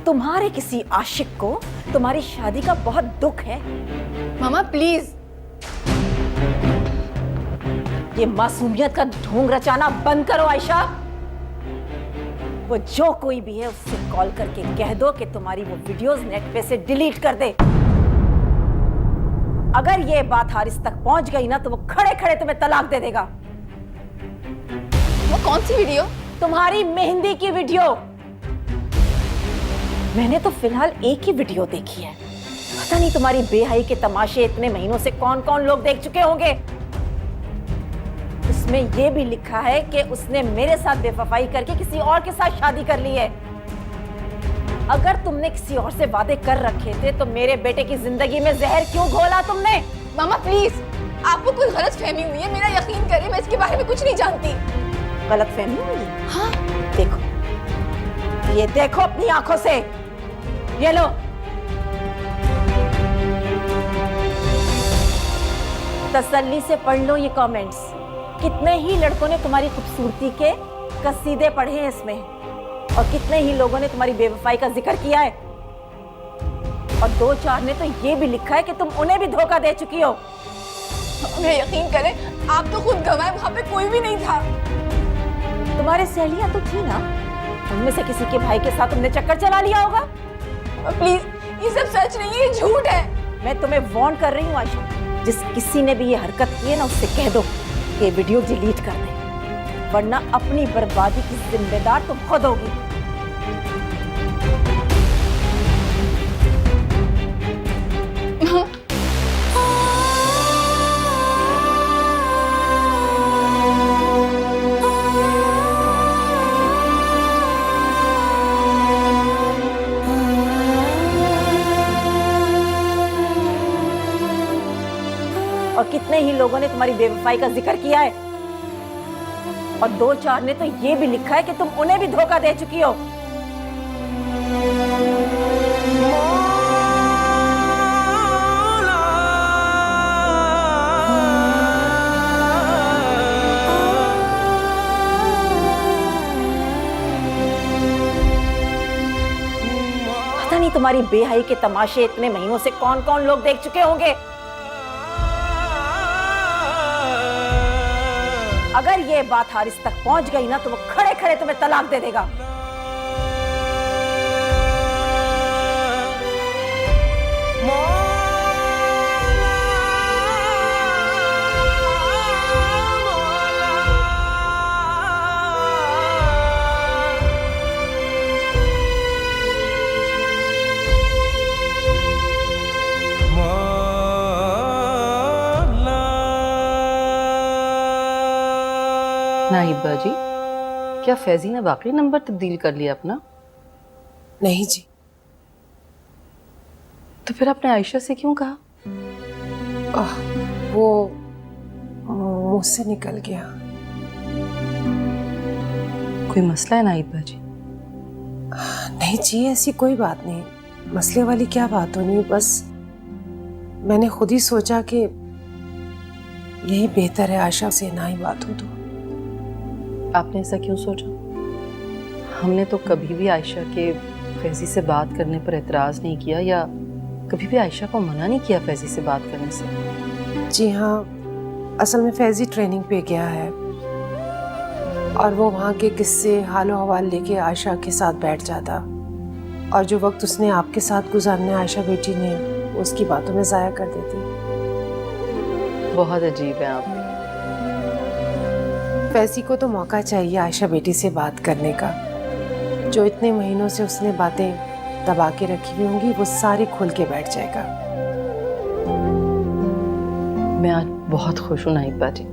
तुम्हारे किसी आशिक को तुम्हारी शादी का बहुत दुख है। मामा प्लीज। ये मासूमियत का ढोंग रचाना बंद करो आयशा। वो जो कोई भी है उससे कॉल करके कह दो कि तुम्हारी वो वीडियोस नेट पे से डिलीट कर दे। अगर ये बात हारिस तक पहुंच गई ना तो वो खड़े खड़े तुम्हें तलाक दे देगा। वो कौन सी वीडियो? तुम्हारी मेहंदी की वीडियो। मैंने तो फिलहाल एक ही वीडियो देखी है, पता नहीं तुम्हारी बेहयाई के तमाशे इतने महीनों से कौन कौन लोग देख चुके होंगे। उसमें यह भी लिखा है कि उसने मेरे साथ बेवफाई करके किसी और के साथ शादी कर ली है। अगर तुमने किसी और से वादे कर रखे थे तो मेरे बेटे की जिंदगी में जहर क्यों घोला तुमने? मामा प्लीज, आपको कोई गलतफहमी हुई है, मेरा यकीन करें, मैं इसके बारे में कुछ नहीं जानती। गलतफहमी हुई? हाँ देखो, ये देखो अपनी आंखों से, ये लो। तसल्ली से पढ़ लो ये कमेंट्स। कितने ही लड़कों ने तुम्हारी खूबसूरती के कसीदे पढ़े हैं इसमें, और कितने ही लोगों ने तुम्हारी बेवफाई का जिक्र किया है, और 2-4 ने तो ये भी लिखा है कि तुम उन्हें भी धोखा दे चुकी हो। मैं यकीन करें, आप तो खुद गवाह, वहां पे कोई भी नहीं था। तुम्हारी सहेलियां तो थी ना, उनमें से किसी के भाई के साथ तुमने चक्कर चला लिया होगा। प्लीज, ये सब सच नहीं है, ये झूठ है। मैं तुम्हें वार्न कर रही हूँ आयशा, जिस किसी ने भी ये हरकत की है ना उससे कह दो कि वीडियो डिलीट कर दे, वरना अपनी बर्बादी की जिम्मेदार तुम खुद होगी। और कितने ही लोगों ने तुम्हारी बेवफाई का जिक्र किया है, और 2-4 ने तो ये भी लिखा है कि तुम उन्हें भी धोखा दे चुकी हो। पता नहीं तुम्हारी बेहयाई के तमाशे इतने महीनों से कौन कौन लोग देख चुके होंगे। अगर ये बात हारिस तक पहुंच गई ना तो वो खड़े खड़े तुम्हें तलाक दे देगा। नाहिबा जी, क्या फैजी ने वाकई नंबर तब्दील कर लिया अपना? नहीं जी। तो फिर आपने आयशा से क्यों कहा? वो मुझसे निकल गया। कोई मसला है नाहिबा जी? नहीं जी, ऐसी कोई बात नहीं, मसले वाली क्या बात होनी, बस मैंने खुद ही सोचा कि यही बेहतर है आयशा से ना ही बात हो। तो आपने ऐसा क्यों सोचा? हमने तो कभी भी आयशा के फैजी से बात करने पर एतराज़ नहीं किया, या कभी भी आयशा को मना नहीं किया फैजी से बात करने से। जी हाँ, असल में फैजी ट्रेनिंग पे गया है और वो वहाँ के किस्से हालो हवाल लेके आयशा के साथ बैठ जाता, और जो वक्त उसने आपके साथ गुजारना आयशा बेटी ने उसकी बातों में ज़ाया कर देती। बहुत अजीब है आप। फैजी को तो मौका चाहिए आयशा बेटी से बात करने का। जो इतने महीनों से उसने बातें दबा के रखी हुई होंगी वो सारी खुल के बैठ जाएगा। मैं आज बहुत खुश हूँ नाहिबा जी।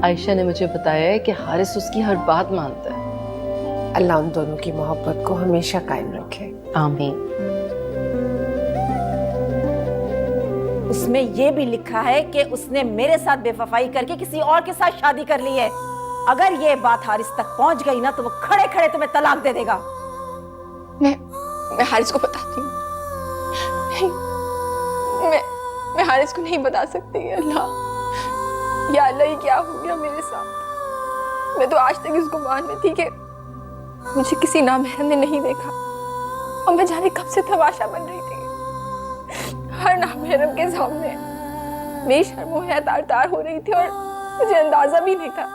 आयशा ने मुझे बताया है कि हारिस उसकी हर बात मानता है। अल्लाह उन दोनों की मोहब्बत को हमेशा कायम रखे। आमीन। उसमें यह भी लिखा है कि उसने मेरे साथ बेवफाई करके किसी और के साथ शादी कर ली है। अगर ये बात हारिस तक पहुंच गई ना तो वो खड़े खड़े तुम्हें तलाक दे देगा। मैं हारिस को बताती हूँ। मैं हारिस को नहीं बता सकती। अल्लाह, या अल्लाह, ये क्या हो गया मेरे साथ। मैं तो आज तक इस गुमान में थी कि मुझे किसी नामहरम ने नहीं देखा, और मैं जाने कब से तमाशा बन रही थी। हर नामहरम के सामने मेरी शर्मो है तार तार हो रही थी और मुझे अंदाजा भी नहीं था।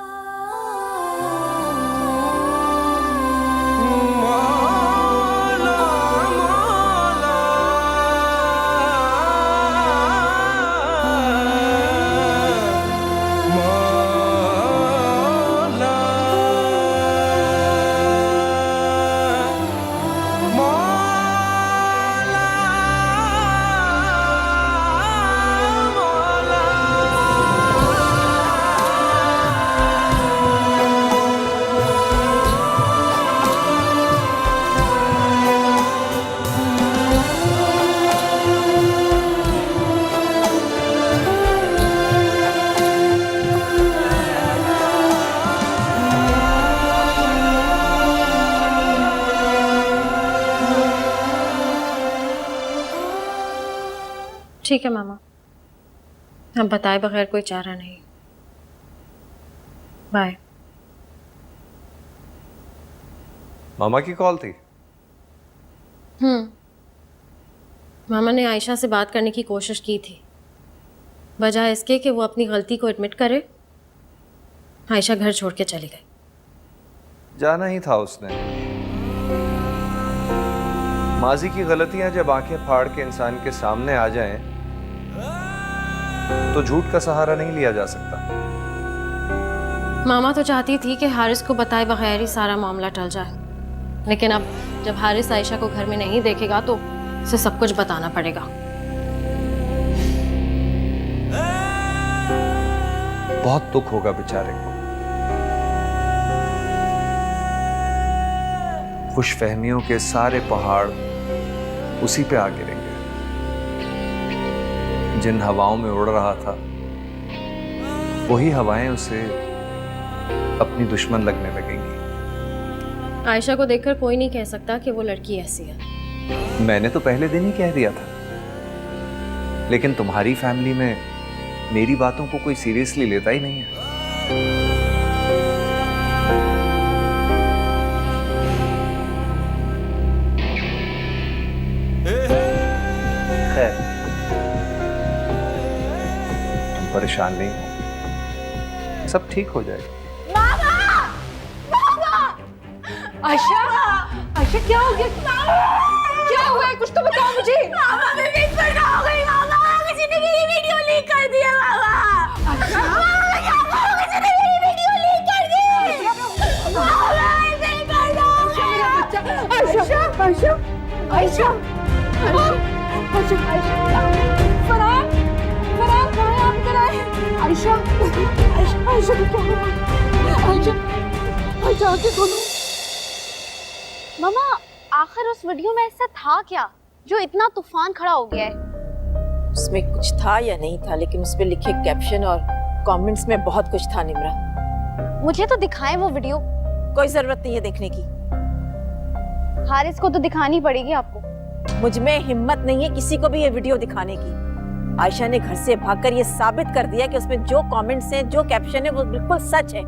ठीक है मामा, हम बताए बगैर कोई चारा नहीं। बाय। मामा की कॉल थी? मामा ने आयशा से बात करने की कोशिश की थी, वजह इसके कि वो अपनी गलती को एडमिट करे। आयशा घर छोड़ के चली गई। जाना ही था उसने। माजी की गलतियां जब आंखें फाड़ के इंसान के सामने आ जाएं, तो झूठ का सहारा नहीं लिया जा सकता। मामा तो चाहती थी कि हारिस को बताए बगैर ही सारा मामला टल जाए, लेकिन अब जब हारिस आयशा को घर में नहीं देखेगा तो उसे सब कुछ बताना पड़ेगा। बहुत दुख होगा बेचारे को। खुशफहमियों के सारे पहाड़ उसी पे आ गिरेंगे। जिन हवाओं में उड़ रहा था, वही हवाएं उसे अपनी दुश्मन लगने लगेंगी। आयशा को देखकर कोई नहीं कह सकता कि वो लड़की ऐसी है। मैंने तो पहले दिन ही कह दिया था, लेकिन तुम्हारी फैमिली में मेरी बातों को कोई सीरियसली लेता ही नहीं है। तुम परेशान नहीं हो, सब ठीक हो जाएगा। आयशा, आयशा क्या हो गया? क्या हुआ है? कुछ तो बताओ मुझे। मामा मैं बीच में हो गई। मामा किसी ने मेरी वीडियो लीक कर दी है। मामा अच्छा? मामा क्या करो, किसी ने मेरी वीडियो लीक कर दी। मामा ऐसे ही कर दो। आयशा, आयशा, आयशा, आयशा, फरहान, फरहान कहाँ है? आप इधर आए। आयशा, आयशा, आयशा को क्या हुआ? आयशा, आयशा आंखें खोलो। मामा आखिर उस वीडियो में ऐसा था क्या जो इतना तूफान खड़ा हो गया है? उसमें कुछ था या नहीं था, लेकिन उस पे लिखे कैप्शन और कमेंट्स में बहुत कुछ था। निम्रा, मुझे तो दिखाएं वो वीडियो। कोई जरूरत नहीं है देखने की। हारिस को तो दिखानी पड़ेगी आपको। मुझ में हिम्मत नहीं है किसी को भी ये वीडियो दिखाने की। आयशा ने घर से भागकर ये साबित कर दिया कि उसमें जो कमेंट्स हैं, जो कैप्शन है, वो बिल्कुल सच है।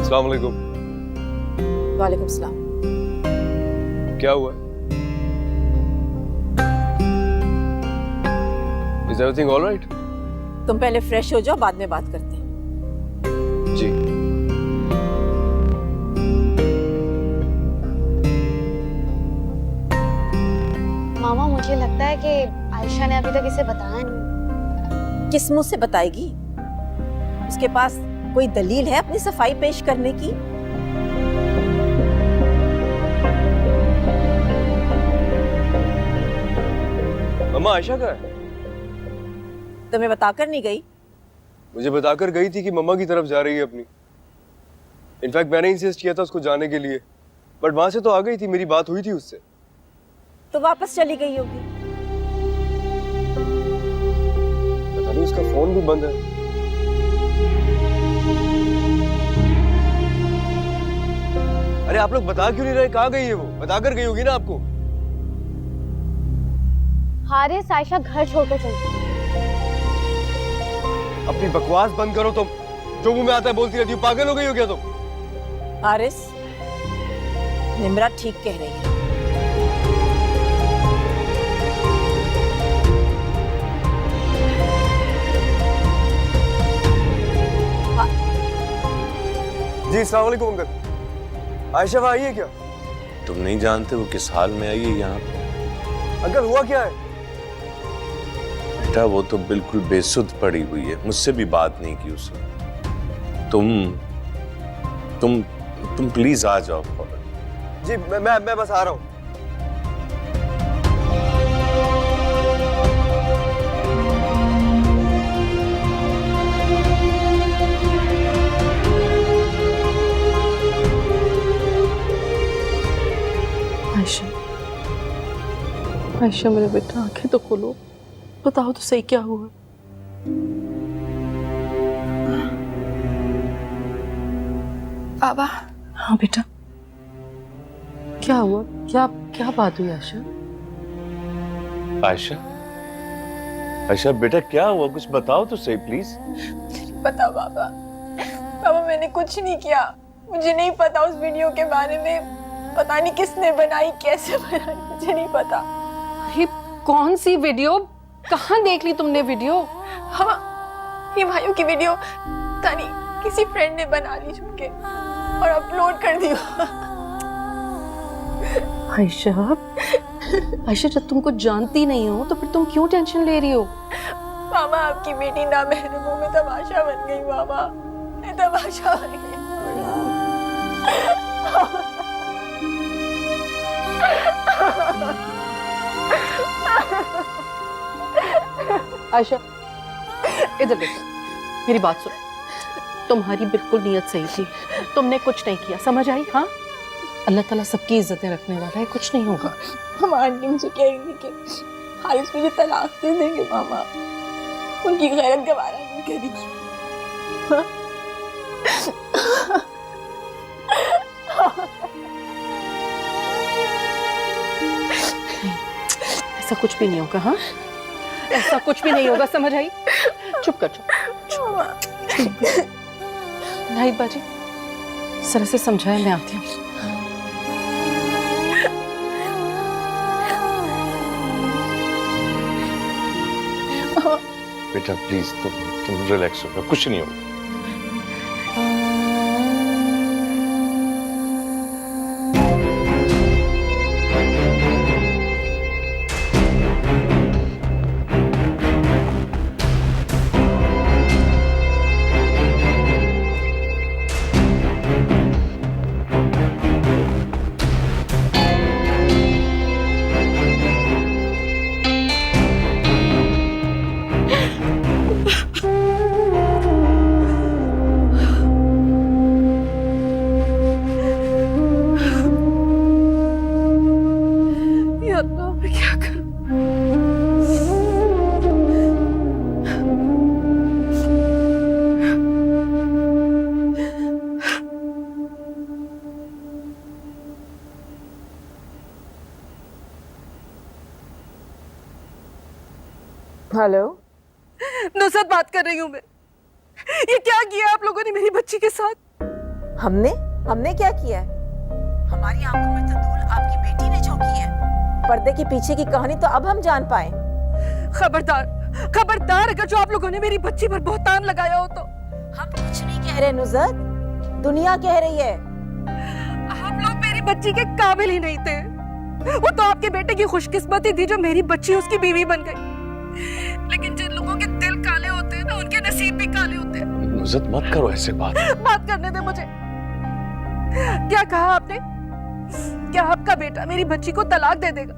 अस्सलाम वालेकुम। वालेकुम सलाम। क्या हुआ? Is everything all right? तुम पहले फ्रेश हो जाओ, बाद में बात करते हैं। जी। मामा मुझे लगता है कि आयशा ने अभी तक इसे बताया नहीं। किस मुंह से बताएगी? उसके पास कोई दलील है अपनी सफाई पेश करने की? मम्मा आयशा कहाँ है? तुम्हें बताकर नहीं गई? मुझे बताकर गई थी कि मम्मा की तरफ जा रही है अपनी। इनफैक्ट मैंने इंसिस्ट किया था उसको जाने के लिए, बट वहां से तो आ गई थी, मेरी बात हुई थी उससे। तो वापस चली गई होगी। पता नहीं, उसका फोन भी बंद है। अरे आप लोग बता क्यों नहीं रहे? कहाँ गई है वो? बता कर गई होगी ना आपको। हारिस आयशा घर छोड़कर चली गई। अपनी बकवास बंद करो तुम। जो मुंह में आता है बोलती रहती हो। पागल हो गई हो क्या तुम? हारिस, निम्रा ठीक कह रही है। जी अस्सलाम वालेकुम अंकल। आयशा वहाँ आई है क्या? तुम नहीं जानते वो किस हाल में आई है यहाँ पे? अंकल हुआ क्या है? बेटा वो तो बिल्कुल बेसुध पड़ी हुई है, मुझसे भी बात नहीं की उसने। तुम प्लीज आ जाओ। जी मैं बस आ रहा हूँ। आयशा, आयशा मेरे बेटा आंखें तो खोलो, बताओ तो सही क्या हुआ? बाबा। हाँ बेटा, क्या हुआ? क्या क्या बात हुई आयशा? आयशा, आयशा बेटा क्या हुआ? कुछ बताओ तो सही प्लीज। पता बाबा, बाबा मैंने कुछ नहीं किया। मुझे नहीं पता उस वीडियो के बारे में। पता नहीं किसने बनाई, कैसे बनाई, मुझे नहीं पता। अरे कौन सी वीडियो? कहाँ देख ली तुमने वीडियो? हाँ, ये भाइयों की वीडियो तानी किसी फ्रेंड ने बना ली छुपके और अपलोड कर दी। आयशा, आयशा जब तुमको जानती नहीं हो तो फिर तुम क्यों टेंशन ले रही हो? मामा आपकी बेटी ना महरमों में तमाशा बन गई। मामा मैं तमाशा बन गई। आयशा इधर देखो, मेरी बात सुनो। तुम्हारी बिल्कुल नीयत सही थी, तुमने कुछ नहीं किया, समझ आई? हाँ, अल्लाह ताला सबकी इज्जतें रखने वाला है, कुछ नहीं होगा। हमारी आंटी मुझे कह रही थी कि हारिस मुझे तलाक दे देंगे। मामा उनकी गैरत गवारा नहीं करेगी। ऐसा कुछ भी नहीं होगा। हाँ, ऐसा कुछ भी नहीं होगा, समझ आई? चुप कर, चुप। नाहिद बाजी, सर से समझाया, मैं आती हूँ। बेटा प्लीज तुम रिलैक्स हो जाओ, कुछ नहीं होगा। हेलो, नुसरत बात कर रही हूँ मैं। ये क्या किया आप लोगों ने मेरी बच्ची के साथ? हमने क्या किया है? हमारी आंखों में तो धूल आपकी बेटी ने झोंकी है। पर्दे के पीछे की कहानी तो अब हम जान पाए। खबरदार, खबरदार, अगर जो आप लोगों ने मेरी बच्ची पर बहतान लगाया हो तो। हम कुछ नहीं कह रहे नुसरत, दुनिया कह रही है। आप लोग मेरी बच्ची के काबिल ही नहीं थे। वो तो आपके बेटे की खुशकिस्मती थी जो मेरी बच्ची उसकी बीवी बन गई। लेकिन जिन लोगों के दिल काले होते हैं ना, उनके नसीब भी काले होते हैं। नुसरत मत करो ऐसे बात करने दे मुझे। क्या कहा आपने? क्या आपका बेटा मेरी बच्ची को तलाक दे देगा?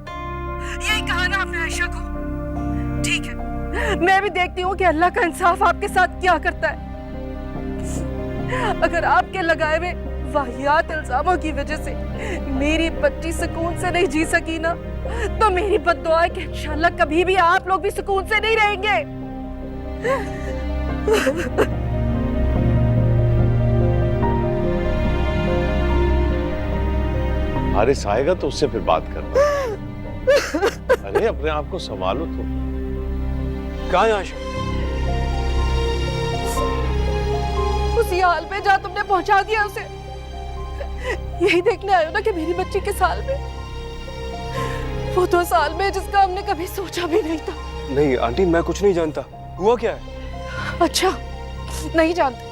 यही कहा ना आपने आयशा को? ठीक है, मैं भी देखती हूँ कि अल्लाह का इंसाफ आपके साथ क्या करता है। अगर आपके लगाए हुए वाहियात इल्जामों की वजह से मेरी बच्ची सुकून से नहीं जी सकी ना, तो मेरी बद्दुआ है कि इंशाल्लाह कभी भी आप लोग भी सुकून से नहीं रहेंगे। हारिस आएगा तो उससे फिर बात करना। अरे अपने आप को संभालो तो। कहाँ है आयशा? उसी हाल में जहाँ तुमने पहुंचा दिया उसे। यही देखने आए हो ना कि मेरी बच्ची किस हाल में। वो 2 साल में जिसका हमने कभी सोचा भी नहीं था। नहीं आंटी, मैं कुछ नहीं जानता। हुआ क्या है? अच्छा, नहीं जानते?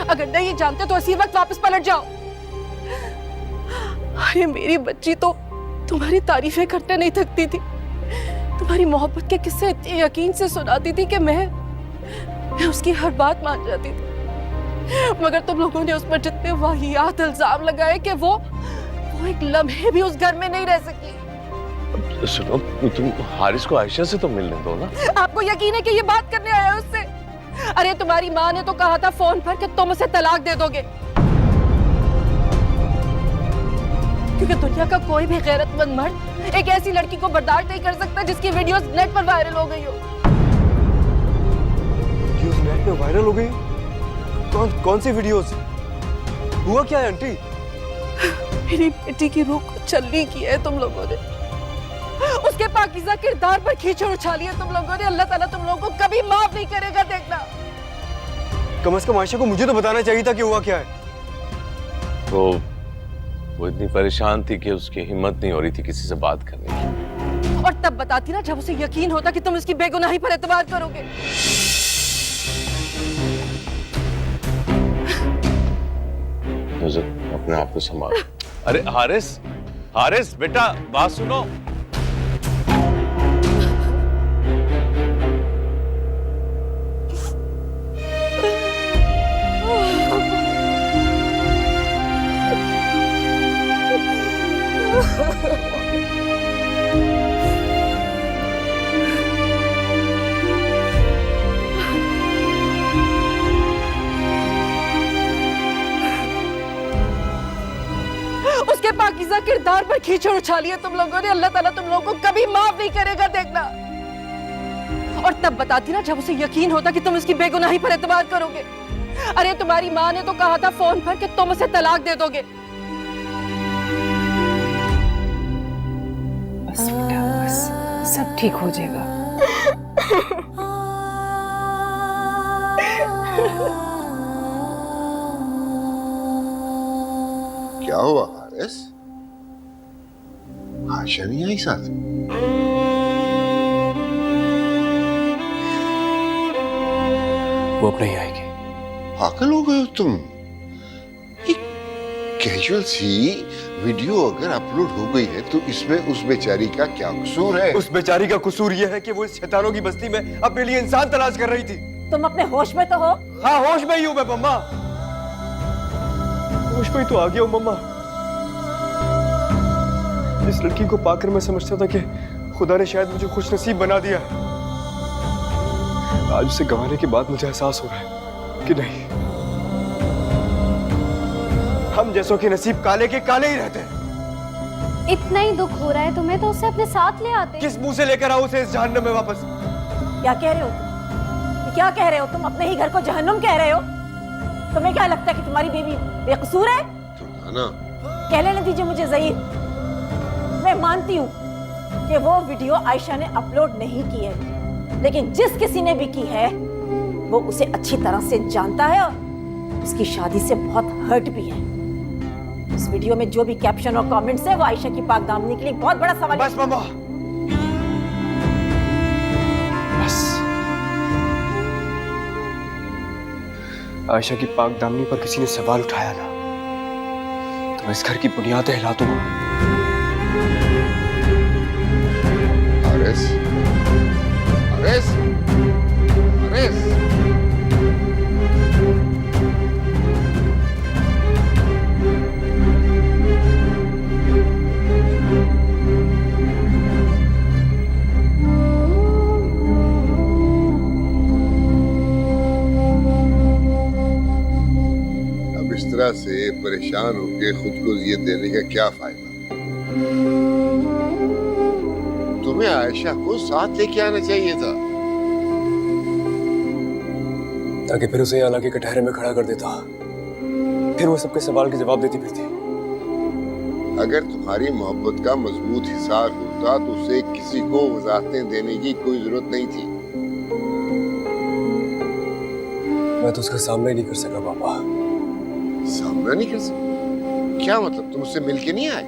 अगर नहीं जानते तो इसी वक्त वापस पलट जाओ। अरे मेरी बच्ची तो तुम्हारी तारीफें करते नहीं थकती थी। तुम्हारी मोहब्बत के किस्से इतने यकीन से सुनाती थी कि मैं उसकी हर बात मान जाती थी। मगर तुम लोगों ने उस पर जितने वाहियात इल्जाम लगाए कि वो एक लम्हे भी उस घर में नहीं रह सकी। सुनो, तुम हारिस को आयशा से तो मिलने दो ना। आपको यकीन है कि ये बात करने आया है उससे? अरे तुम्हारी माँ ने तो कहा था फोन पर कि तुम उसे तलाक दे दोगे, क्योंकि दुनिया का कोई भी गैरतमंद मर्द एक ऐसी लड़की को बर्दाश्त नहीं कर सकता जिसकी वीडियोस नेट पर वायरल हो गई हो। वीडियोस नेट पे वायरल हो गई? कौन सी वीडियोस? हुआ क्या है आंटी? मेरी बेटी की रूह को छलनी की है तुम लोगों ने। उसके पाकीज़ा किरदार पर कीचड़ उछाली है तुम लोगों ने। अल्लाह ताला तुम लोगों को कभी माफ नहीं करेगा, देखना। कम से कम आयशा को मुझे तो बताना चाहिए था कि हुआ क्या है। तो वो इतनी परेशान थी कि उसकी हिम्मत नहीं हो रही थी किसी से बात करने की। और तब बताती ना जब उसे यकीन होता कि तुम इसकी बेगुनाही पर एतबार करोगे। अपने आप को संभालो। अरे हारिस बेटा, बात सुनो। उसके पाकीज़ा किरदार पर कीचड़ उछाली है तुम लोगों ने। अल्लाह ताला तुम लोगों को कभी माफ नहीं करेगा, देखना। और तब बताती ना जब उसे यकीन होता कि तुम इसकी बेगुनाही पर एतबार करोगे। अरे तुम्हारी माँ ने तो कहा था फोन पर कि तुम उसे तलाक दे दोगे। बस बेटा, बस सब ठीक हो जाएगा। क्या हुआ हारिस? आयशा नहीं आई साथ? वो अब नहीं आएगी। पागल हो गए हो तुम? कैजुअल सी वीडियो अगर अपलोड हो गई है तो इसमें उस बेचारी का क्या कसूर है? उस बेचारी का कसूर यह है कि वो इस शैतानों की बस्ती में अपने लिए इंसान तलाश कर रही थी। तुम अपने होश में तो हो? हाँ, होश में ही हूँ मैं मम्मा। होश में ही तो आ गया हूँ मम्मा। इस लड़की को पाकर मैं समझता था कि खुदा ने शायद मुझे खुश नसीब बना दिया। आज उसे गंवाने के बाद मुझे एहसास हो रहा है कि नहीं, हम जैसों के नसीब काले के काले ही रहते हैं। इतना ही दुख हो रहा है तुम्हें तो उसे अपने साथ ले आते। किस मुंह से लेकर आओ उसे इस जहन्नम में वापस? क्या कह रहे हो तुम? क्या कह रहे हो तुम? अपने ही घर को जहन्नुम कह रहे हो? तुम्हें क्या लगता है कि तुम्हारी बेबी बेकसूर है? ना कह लेने दीजिए मुझे ज़हीर। मैं मानती हूँ कि वो वीडियो आयशा ने अपलोड नहीं की है, लेकिन जिस किसी ने भी की है वो उसे अच्छी तरह से जानता है और उसकी शादी से बहुत हर्ट भी है। उस वीडियो में जो भी कैप्शन और कमेंट्स है वो आयशा की पाक दामनी के लिए बहुत बड़ा सवाल है। बस मामा, बस। आयशा की पाक दामनी पर किसी ने सवाल उठाया ना तो मैं इस घर की बुनियादें हिला दूंगा। हारिस, हारिस, हारिस। अब इस तरह से परेशान होके खुद को ये देने का क्या फायदा? तुम्हें आयशा को साथ लेके आना चाहिए था, ताकि फिर उसे यहाँ लाके कटहरे में खड़ा कर देता, फिर वो सबके सवाल के जवाब देती फिरती। अगर तुम्हारी मोहब्बत का मजबूत हिसार होता तो उसे किसी को वजाहतें देने की कोई जरूरत नहीं थी। मैं तो उसका सामना ही नहीं कर सका पापा। सामना नहीं कर सका? क्या मतलब, तुम उससे मिलके नहीं आए?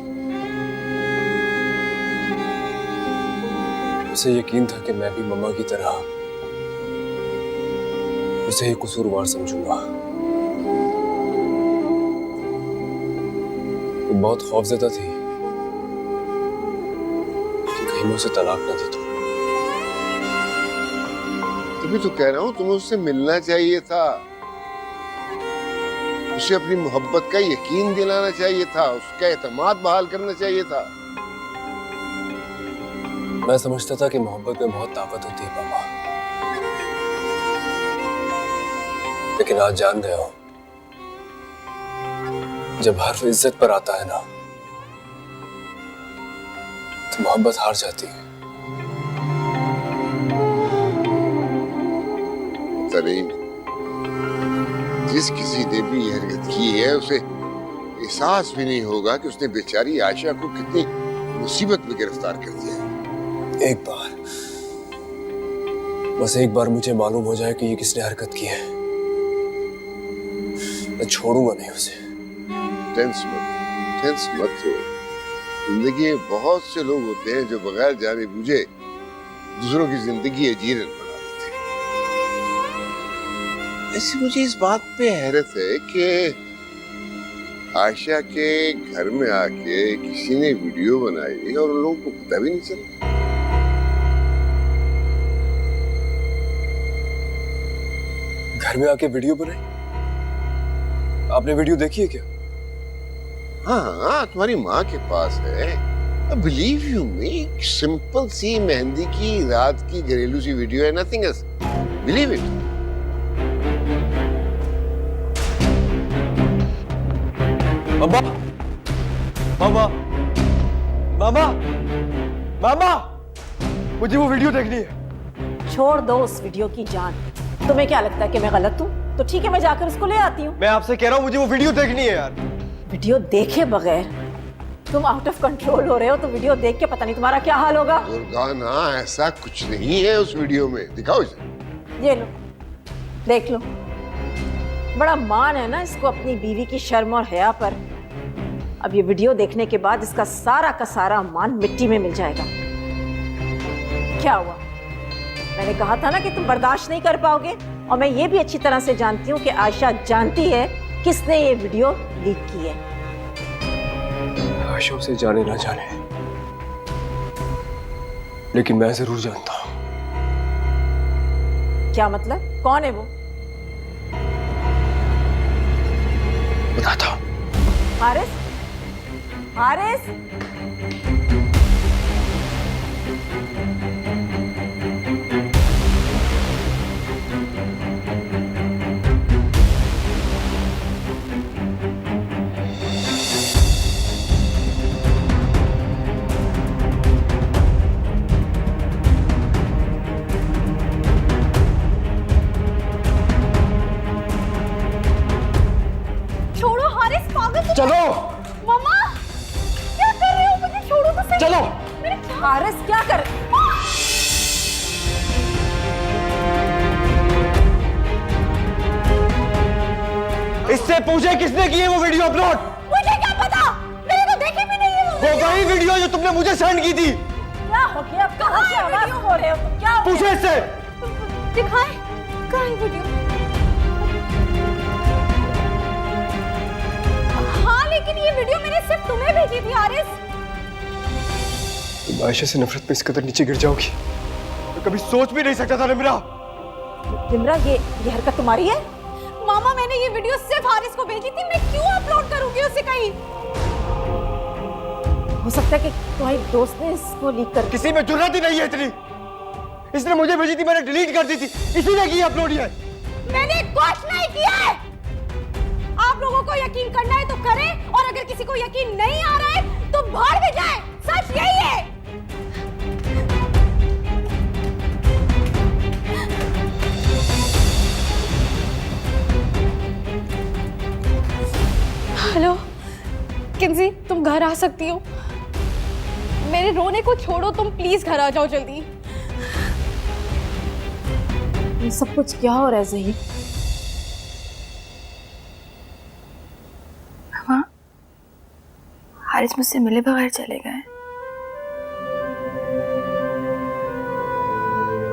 उसे यकीन था कि मैं भी मम्मा की तरह उसे ही कसूरवार समझूंगा। वो बहुत खौफजदा थी कि कहीं मैं उसे तलाक ना दे दूं। तभी तो कह रहा हूं तुम्हें उससे मिलना चाहिए था, उसे अपनी मोहब्बत का यकीन दिलाना चाहिए था, उसका एतमाद बहाल करना चाहिए था। मैं समझता था कि मोहब्बत में बहुत ताकत होती है पापा, लेकिन आज जान गया हूं जब हर्फ इज्जत पर आता है ना तो मोहब्बत हार जाती है। तरीन, जिस किसी ने भी यह हरकत की है उसे एहसास भी नहीं होगा कि उसने बेचारी आयशा को कितनी मुसीबत में गिरफ्तार कर दिया है। एक बार, बस एक बार मुझे मालूम हो जाए कि ये किसने हरकत की है, मैं छोड़ूंगा नहीं उसे। टेंस मत हो। जिंदगी में बहुत से लोग होते हैं जो बगैर जाने बूझे दूसरों की जिंदगी अजीरन बना देते हैं। ऐसे मुझे इस बात पे हैरत है कि आयशा के घर में आके किसी ने वीडियो बनाई और उन लोगों को पता भी नहीं चला। घर में आके वीडियो बनाई? आपने वीडियो देखी है क्या? हाँ, तुम्हारी माँ के पास है। बिलीव यू मी, सिंपल सी मेहंदी की रात की घरेलू सी वीडियो है, नथिंग एल्स। Believe it. मामा, मामा, मामा, मामा, मुझे वो वीडियो देखनी है। छोड़ दो उस वीडियो की जान। तुम्हें क्या लगता है कि मैं गलत हूँ? तो ठीक है, मैं जाकर उसको ले आती हूँ। मैं आपसे कह रहा हूँ मुझे वो वीडियो देखनी है यार। वीडियो देखे बगैर तुम आउट ऑफ कंट्रोल हो रहे हो, तो वीडियो देख के पता नहीं तुम्हारा क्या हाल होगा। दुर्गाना, ऐसा कुछ नहीं है उस वीडियो में, दिखाओ इसे। ये लो, देख लो। बड़ा मान है ना इसको अपनी बीवी की शर्म और हया पर। अब ये वीडियो देखने के बाद इसका सारा का सारा मान मिट्टी में मिल जाएगा। क्या हुआ? मैंने कहा था ना कि तुम बर्दाश्त नहीं कर पाओगे। और मैं ये भी अच्छी तरह से जानती हूँ कि आयशा जानती है किसने ये वीडियो लीक की है। आयशा उसे जाने ना जाने, लेकिन मैं जरूर जानता हूँ। क्या मतलब? कौन है वो? बताता हूँ। हारिस, हारिस, चलो। मम्मा, क्या कर रहे हो? मुझे छोड़ो तो सही। चलो। हारिस क्या कर? इससे पूछे किसने की है वो वीडियो अपलोड? मुझे क्या पता, मैंने तो देखी भी नहीं है वो वही वीडियो जो तुमने मुझे सेंड की थी। क्या हो गया? कहाँ से आवाज हो रहे हो तुम? क्या हो पूछे इससे। दिखाए, कहाँ है वीडियो? हाँ, लेकिन ये वीडियो मैंने सिर्फ तुम्हें भेजी थी आरिस। तुम आयशा से नफरत में इस कदर नीचे गिर जाओगी मैं कभी सोच भी नहीं सकता था। निम्रा, निम्रा, ये हरकत तुम्हारी है? मामा, मैंने ये वीडियो सिर्फ हारिस को भेजी थी, मैं क्यों अपलोड करूंगी उसे कहीं? हो सकता है कि तुम्हारी दोस्त ने इसको लीक कर। किसी में जुर्रत ही नहीं है इतनी। इसने मुझे भेजी थी, मैंने डिलीट कर दी थी, इसी ने की अपलोड है। मैंने कुछ नहीं किया है। आप लोगों को यकीन करना है तो करें, और अगर किसी को यकीन नहीं आ रहा है तो भाड़ में जाए। सच यही है। हेलो किंजी, तुम तुम घर आ सकती हो? मेरे रोने को छोड़ो, तुम प्लीज घर आ जाओ जल्दी। ये सब कुछ क्या हो रहा है ज़हीर? हाँ, हारिस मुझसे मिले बगैर चले गए।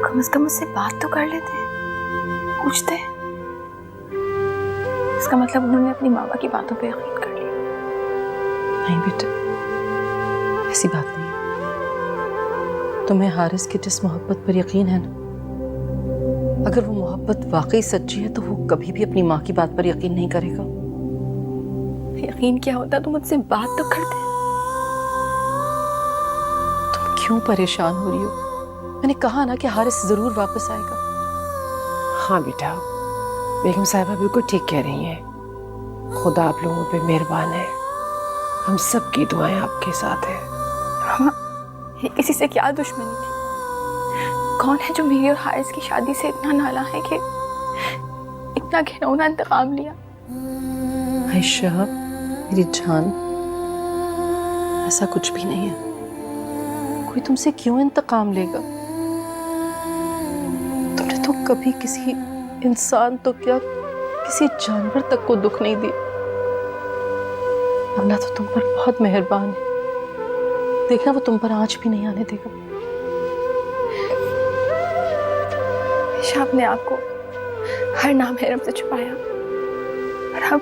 कम से कम मुझसे बात तो कर लेते, पूछते। इसका मतलब उन्होंने अपनी मामा की बातों पे यकीन कर लिया। नहीं बेटा, ऐसी बात नहीं। तुम्हें हारिस की जिस मोहब्बत पर यकीन है ना, अगर वो मोहब्बत वाकई सच्ची है तो वो कभी भी अपनी माँ की बात पर यकीन नहीं करेगा। यकीन क्या होता तो मुझसे बात तो करते। तुम क्यों परेशान हो रही हो? मैंने कहा ना कि हारिस जरूर वापस आएगा। हाँ बेटा, बेगम साहिबा बिल्कुल ठीक कह रही हैं। खुदा आप लोगों पे मेहरबान है। हम सब की दुआएं आपके साथ हैं। मामा, ये किसी से क्या दुश्मनी थी? कौन है जो मेरी और हारिस की शादी से इतना नाला है कि इतना घिनौना इंतकाम लिया? आयशा मेरी जान, ऐसा कुछ भी नहीं है। कोई तुमसे क्यों इंतकाम लेगा? तुमने तो कभी किसी इंसान तो क्या किसी जानवर तक को दुख नहीं दिया। अल्लाह तो तुम पर बहुत मेहरबान है। देखना वो तुम पर आंच भी नहीं आने देगा। हमेशा अपने आप को हर नामहरम से छुपाया, और अब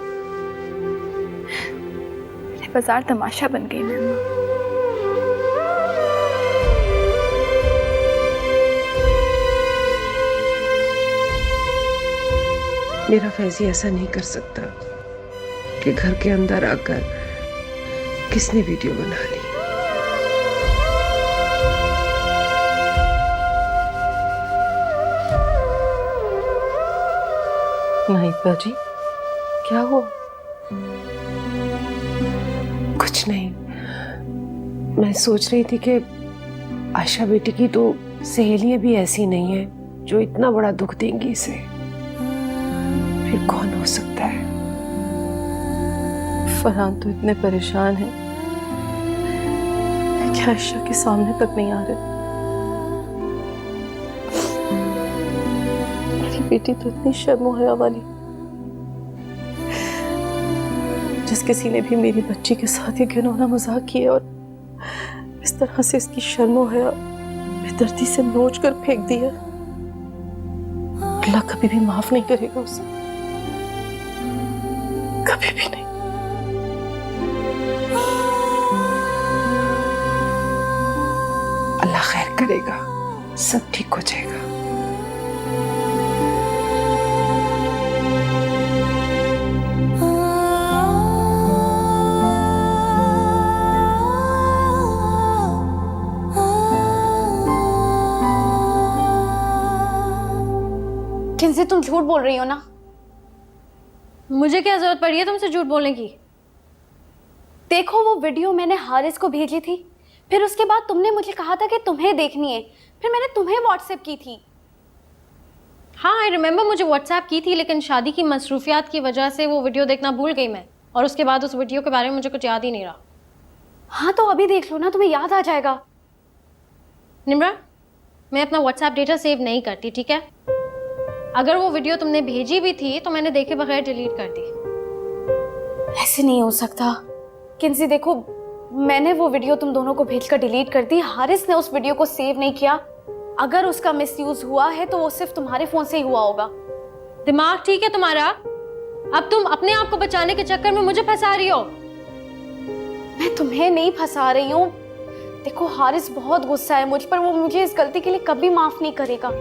मेरे बाजार तमाशा बन गई मैं। अम्मा, मेरा फैजी ऐसा नहीं कर सकता कि घर के अंदर आकर किसने वीडियो बना ली। नहीं बाजी, क्या हुआ? कुछ नहीं, मैं सोच रही थी कि आयशा बेटी की तो सहेलियां भी ऐसी नहीं हैं जो इतना बड़ा दुख देंगी इसे। फिर कौन हो सकता है? फरहान तो इतने परेशान है कि आयशा के सामने तक नहीं आ रहे। मेरी बेटी तो इतनी शर्मो हया वाली, जिस किसी ने भी मेरी बच्ची के साथ ये घिनौना मजाक किया और इस तरह से इसकी शर्मो हया बेदर्दी से नोच कर फेंक दिया, अल्लाह कभी भी माफ नहीं करेगा उसे, कभी भी नहीं। अल्लाह खैर करेगा, सब ठीक हो जाएगा। किनसे तुम झूठ बोल रही हो ना? मुझे क्या जरूरत पड़ी है तुमसे झूठ बोलने की? देखो, वो वीडियो मैंने हारिस को भेजी थी, फिर उसके बाद तुमने मुझे कहा था कि तुम्हें देखनी है, फिर मैंने तुम्हें व्हाट्सएप की थी। हाँ, आई रिमेम्बर मुझे व्हाट्सएप की थी, लेकिन शादी की मसरूफियात की वजह से वो वीडियो देखना भूल गई मैं, और उसके बाद उस वीडियो के बारे में मुझे कुछ याद ही नहीं रहा। हाँ तो अभी देख लो ना, तुम्हें याद आ जाएगा। निम्रा, मैं अपना व्हाट्सएप डेटा सेव नहीं करती, ठीक है? अगर वो वीडियो तुमने भेजी भी थी तो मैंने देखे बगैर डिलीट कर दी। ऐसे नहीं हो सकता किंसी। देखो, मैंने वो वीडियो तुम दोनों को भेजकर डिलीट कर दी, हारिस ने उस वीडियो को सेव नहीं किया। अगर उसका मिसयूज हुआ है तो वो सिर्फ तुम्हारे फोन से ही हुआ होगा। दिमाग ठीक है तुम्हारा? अब तुम अपने आप को बचाने के चक्कर में मुझे फंसा रही हो। मैं तुम्हें नहीं फंसा रही हूँ। देखो, हारिस बहुत गुस्सा है मुझ पर, वो मुझे इस गलती के लिए कभी माफ नहीं करेगा।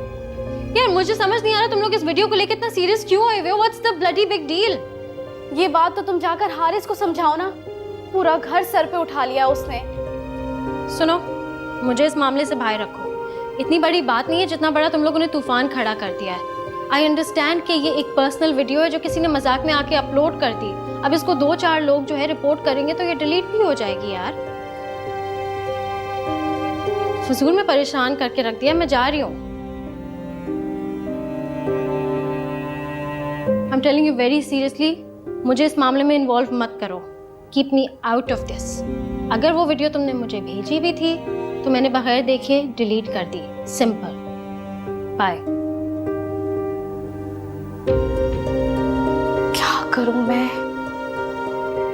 यार मुझे समझ नहीं आ रहा तुम लोग इस वीडियो को लेकर इतना सीरियस क्यों हुए हो? What's the bloody big deal? ये बात तो तुम जाकर हारिस को समझाओ ना, पूरा घर सर पे उठा लिया उसने। सुनो, मुझे इस मामले से बाहर रखो। इतनी बड़ी बात नहीं है जितना बड़ा तुम लोगों ने तूफान खड़ा कर दिया है। आई अंडरस्टैंड कि ये एक पर्सनल वीडियो है जो किसी ने मजाक में आके अपलोड कर दी। अब इसको 2-4 लोग जो है रिपोर्ट करेंगे तो ये डिलीट भी हो जाएगी। यार फजूल में परेशान करके रख दिया। मैं जा रही हूँ। I am telling you very seriously, मुझे इस मामले में इन्वॉल्व मत करो। Keep me out of this. अगर वो वीडियो तुमने मुझे भेजी भी थी तो मैंने बगैर देखे डिलीट कर दी। सिंपल। बाय। क्या करूं मैं?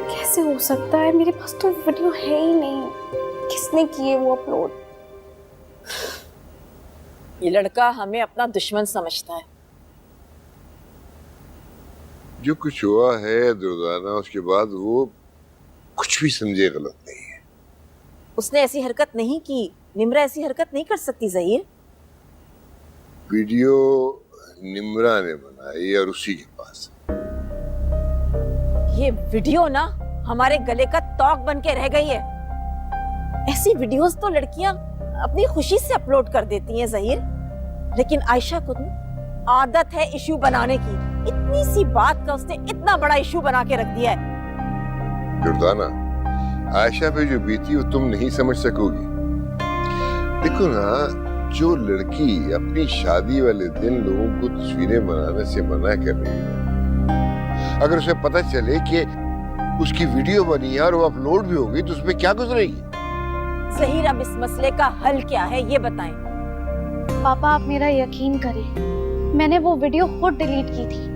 कैसे हो सकता है? मेरे पास तो वीडियो है ही नहीं। किसने किए वो अपलोड? ये लड़का हमें अपना दुश्मन समझता है। जो कुछ हुआ है दुर्दाना, उसके बाद वो कुछ भी समझे गलत नहीं है। उसने ऐसी हरकत नहीं की। निम्रा ऐसी हरकत नहीं कर सकती ज़हीर। वीडियो निम्रा ने बनाई और उसी के पास। ये वीडियो ना हमारे गले का तौक बन के रह गई है। ऐसी वीडियोस तो लड़कियां अपनी खुशी से अपलोड कर देती हैं ज़हीर, लेकिन आयशा को आदत है इशू बनाने की। इतनी सी बात का उसने इतना बड़ा इशू बना के रख दिया है। दुर्दाना, आयशा पे जो बीती वो तुम नहीं समझ सकोगी। देखो ना, जो लड़की अपनी शादी वाले दिन लोगों को तस्वीरें बनाने से मना कर रही है, अगर उसे पता चले कि उसकी वीडियो बनी है और वो अपलोड भी हो गई तो उसमें क्या गुजरेगी? ज़हीर, अब इस मसले का हल क्या है ये बताएं। पापा, आप मेरा यकीन करें, मैंने वो वीडियो खुद डिलीट की थी।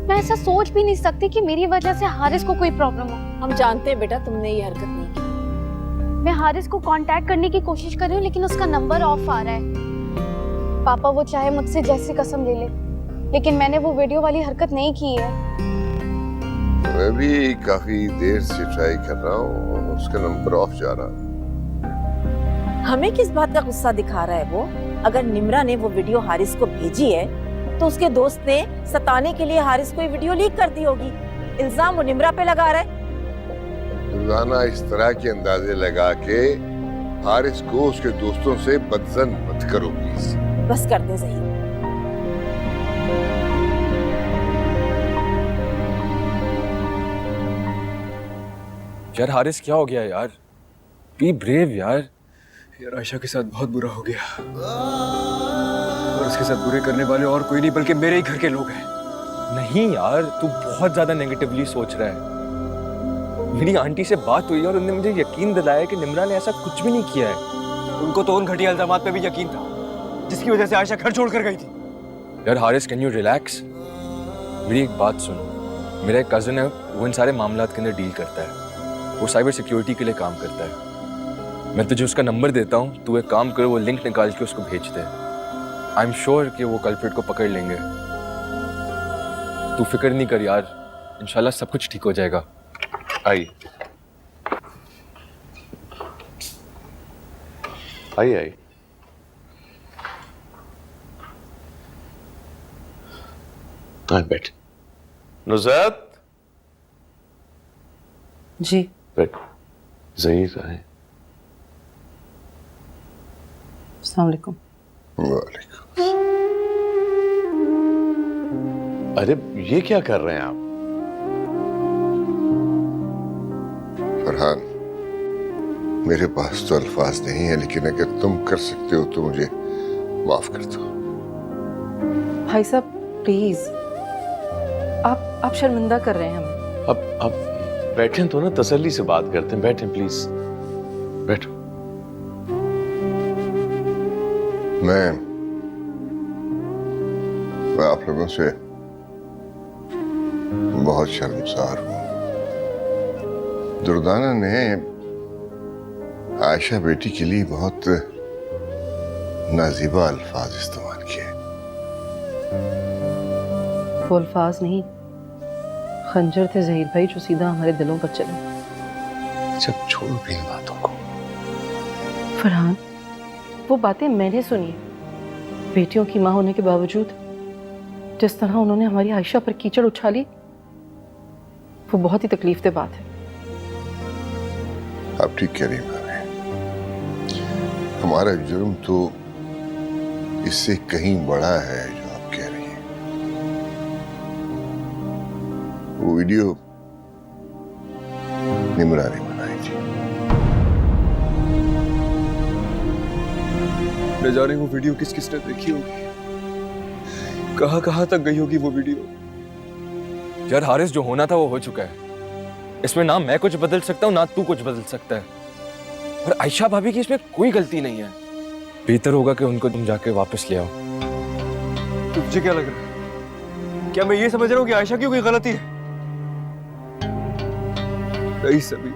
मैं ऐसा सोच भी नहीं सकती कि मेरी वजह से हारिस को कोई प्रॉब्लम हो। हम जानते हैं बेटा तुमने ये हरकत नहीं की। मैं हारिस को कांटेक्ट करने की कोशिश कर रही हूँ, लेकिन उसका नंबर ऑफ आ रहा है। पापा, वो चाहे मुझसे जैसी कसम ले ले, लेकिन मैंने वो वीडियो वाली हरकत नहीं की है। मैं भी काफी देर से ट्राई कर रहा हूँ, उसका नंबर ऑफ जा रहा है। हमें किस बात का गुस्सा दिखा रहा है वो? अगर निम्रा ने वो वीडियो हारिस को भेजी है तो उसके दोस्त ने सताने के लिए हारिस को ये वीडियो लीक कर दी होगी। इल्जाम वो निम्रा पे लगा रहा है। दुर्दाना, इस तरह के अंदाजे लगा के हारिस को उसके दोस्तों से बदजन मत करो प्लीज। बस कर दे ज़हीर। यार हारिस, क्या हो गया यार? बी ब्रेव यार। यार आयशा के साथ बहुत बुरा हो गया, और उसके साथ बुरे करने वाले और कोई नहीं बल्कि मेरे ही घर के लोग हैं। नहीं यार, तू बहुत ज्यादा नेगेटिवली सोच रहा है। मेरी आंटी से बात हुई और उन्होंने मुझे यकीन दिलाया कि निम्रा ने ऐसा कुछ भी नहीं किया है। उनको तो उन घटिया इल्जामात पे भी यकीन था जिसकी वजह से आयशा घर छोड़ कर गई थी। यार हारिस, कैन यू रिलैक्स? मेरी एक बात सुन। मेरा एक कजन है, वो इन सारे मामलात के अंदर डील करता है। वो साइबर सिक्योरिटी के लिए काम करता है। मैं तुझे उसका नंबर देता हूँ, तू एक काम कर, वो लिंक निकाल के उसको भेज दे। आई एम श्योर कि वो कल्प्रिट को पकड़ लेंगे। तू फिक्र नहीं कर यार, इंशाल्लाह सब कुछ ठीक हो जाएगा। आइए आइए आइए। बैठ। नुज़ात जी। बैठ। ज़हीर आए। अस्सलाम वालेकुम। वालेकुम। अरे ये क्या कर रहे हैं आप? फरहान, मेरे पास तो अल्फाज नहीं है, लेकिन अगर तुम कर सकते हो तो मुझे माफ कर दो। भाई साहब प्लीज, आप शर्मिंदा कर रहे हैं हमें। अब बैठें तो ना, तसल्ली से बात करते हैं। बैठें प्लीज, बैठो। मैं आप लोगों से बहुत शर्मसार हूं। दुर्दाना ने आयशा बेटी के लिए बहुत नाजीबा अल्फाज इस्तेमाल किए। वो अल्फाज नहीं, खंजर थे ज़हीर भाई, जो सीधा हमारे दिलों पर चले। अच्छा छोड़ो भी इन बातों को। फरहान, वो बातें मैंने सुनी। बेटियों की माँ होने के बावजूद जिस तरह उन्होंने हमारी आयशा पर कीचड़ उछाली, वो बहुत ही तकलीफदेह बात है। आप ठीक कह रही हैं। हमारा जुर्म तो इससे कहीं बड़ा है जो आप कह रही हैं। वो वीडियो निम्रा ने बनाई थी। न जाने वो वीडियो किस किसने देखी होगी, कहां कहां तक गई होगी वो वीडियो। यार हारिस, जो होना था वो हो चुका है। इसमें ना मैं कुछ बदल सकता हूँ ना तू कुछ बदल सकता है, और आयशा भाभी की इसमें कोई गलती नहीं है। बेहतर होगा कि उनको तुम जाके वापस ले आओ। तुझे क्या लग रहा है? क्या मैं ये समझ रहा हूँ कि आयशा की कोई गलती है? नहीं सभी,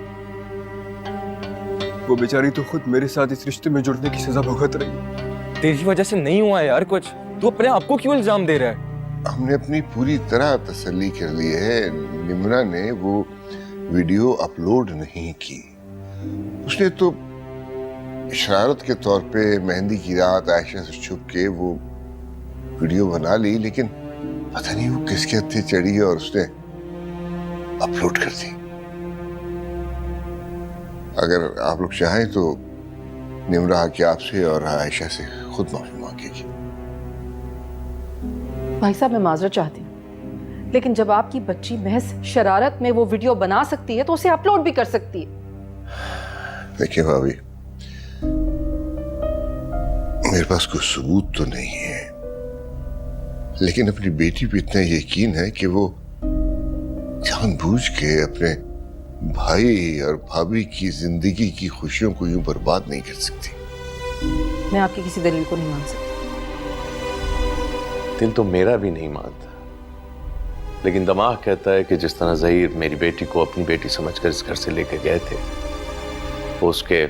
वो बेचारी तो खुद मेरे साथ इस रिश्ते में जुड़ने की सजा भुगत रही है। तेरी वजह से नहीं हुआ यार कुछ, तू अपने आप को क्यों इल्जाम दे रहा है? हमने अपनी पूरी तरह तसल्ली कर ली है। निम्रा ने वो वीडियो अपलोड नहीं की। उसने तो शरारत के तौर पे मेहंदी की रात आयशा से छुप के वो वीडियो बना ली, लेकिन पता नहीं वो किसके हत्थे चढ़ी और उसने अपलोड कर दी। अगर आप लोग चाहें तो निम्रा के आपसे और आयशा से खुद माफी मांगेगी। भाई साहब, मैं माजरत चाहती हूँ, लेकिन जब आपकी बच्ची महज शरारत में वो वीडियो बना सकती है तो उसे अपलोड भी कर सकती है। देखिए भाभी, मेरे पास कोई सबूत तो नहीं है, लेकिन अपनी बेटी पे इतना यकीन है कि वो जानबूझ के अपने भाई और भाभी की जिंदगी की खुशियों को यूं बर्बाद नहीं कर सकती। मैं आपकी किसी दलील को नहीं मान सकती। दिल तो मेरा भी नहीं मानता, लेकिन दिमाग कहता है कि जिस तरह ज़हीर मेरी बेटी को अपनी बेटी समझकर इस घर से लेकर गए थे, वो उसके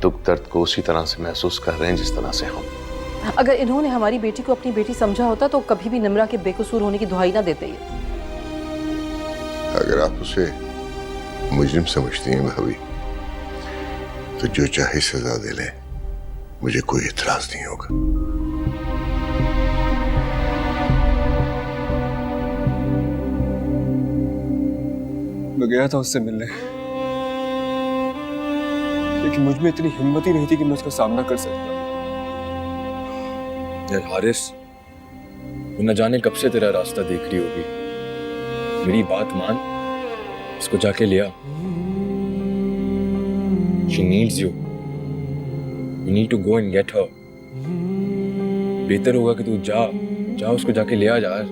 दुख दर्द को उसी तरह से महसूस कर रहे हैं जिस तरह से हम। अगर इन्होंने हमारी बेटी को अपनी बेटी समझा होता तो कभी भी निम्रा के बेकसूर होने की दुहाई ना देते ये। अगर आप उसे मुजरिम समझती हैं भाभी, तो जो चाहे सजा दे ले, मुझे कोई इतराज नहीं होगा। मैं गया था उससे मिलने, लेकिन मुझ में इतनी हिम्मत ही नहीं थी कि मैं उसका सामना कर सकता। यार हारिस, वो न जाने कब से तेरा रास्ता देख रही होगी। मेरी बात मान, उसको जाके लिया। She needs you. You need to go and get her. बेहतर होगा कि तू जा उसको जाके ले आ यार।